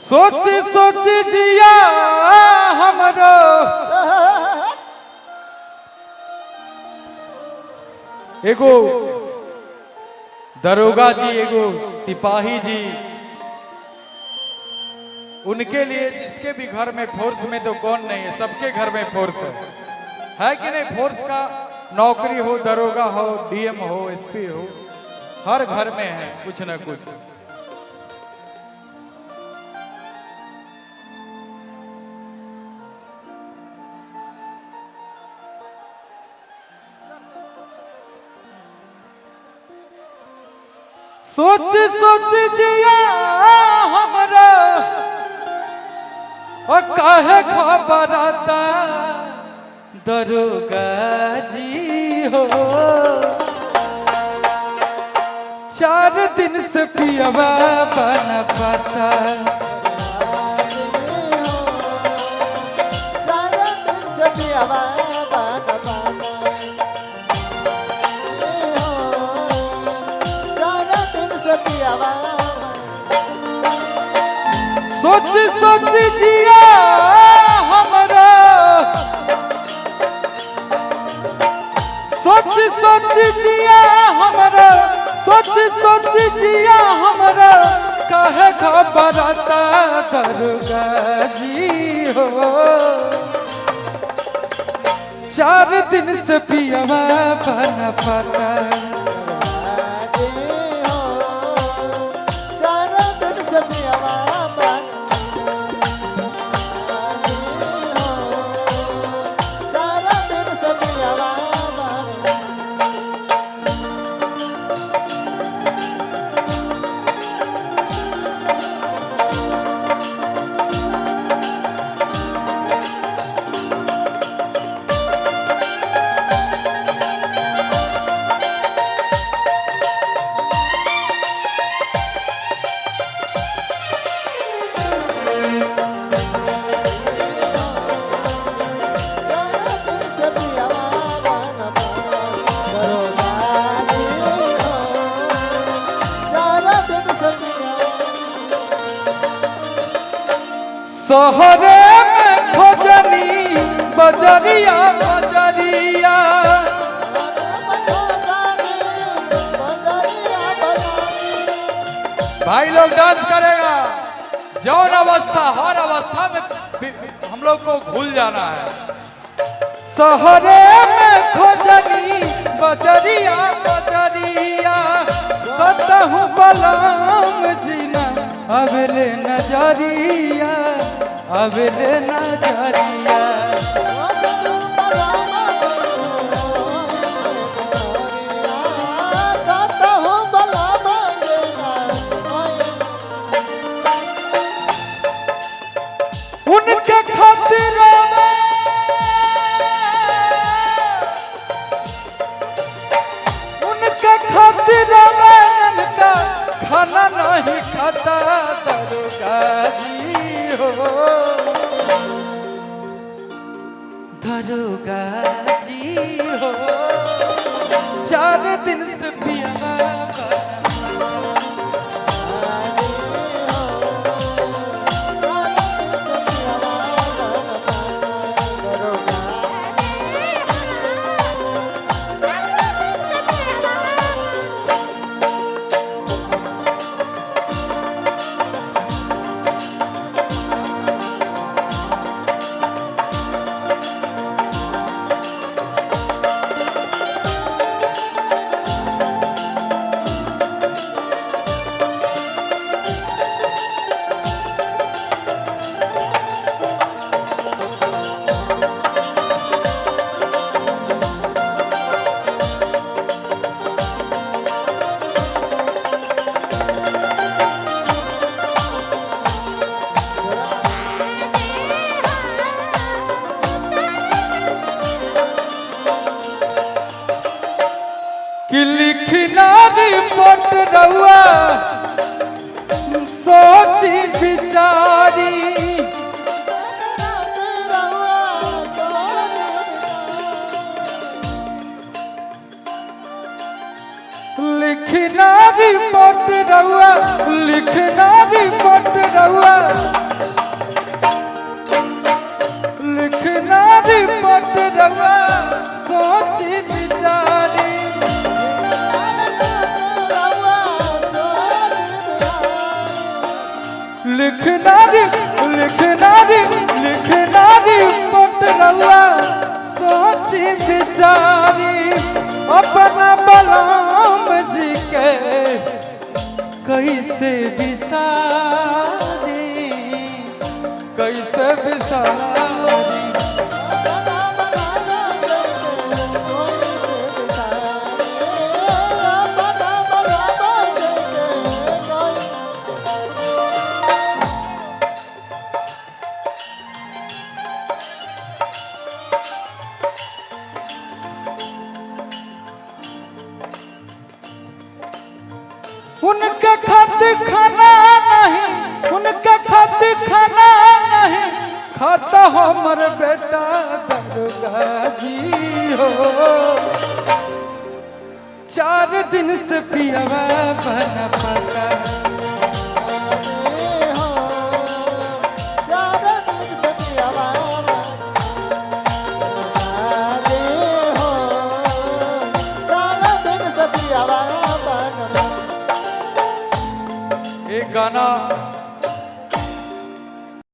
सोच सोच जिया हमरो एगो दरोगा जी एगो सिपाही जी, उनके लिए जिसके भी घर में फोर्स में तो कौन नहीं है, सबके घर में फोर्स है कि नहीं। फोर्स का नौकरी हो, दरोगा हो, डीएम हो, एसपी हो, हर घर में है कुछ ना कुछ। सोच सोच जिया हमरा और काहे घबराता दरोगा जी हो। 4 दिन से पियवा बन पाता, सोच सोच जिया हमरा, सोच सोच जिया हमरा, सोच सोच जिया हमरा, काहे घबराता दरोगा जी हो। 4 दिन से पियवा बन पाता, शहरे में खोजनी बजरिया बजरिया, भाई लोग डांस करेगा। जौन अवस्था, हर अवस्था में हम लोग को भूल जाना है। शहरे में खोजनी बजरिया बजरिया, कतहु बलम जीना अबले नजरिया, अबले नजरिया। उनके खातिर उनके खातिर का खाना नहीं खाता दरोगा जी हो। दरोगा जी हो, 4 दिन से पिया कि लिखना रिपोर्ट रहुआ सोची बिचारी, लिखना रिपोर्ट रहुआ, लिखना रिपोर्ट रहुआ लिखना दी पटरवा सोची बिचारी अपना बलराम जी के कैसे बिसारी उनका खातिर खाना नहीं खाता हमर बेटा दरोगा जी हो 4 दिन से पियवा बना पका एक गाना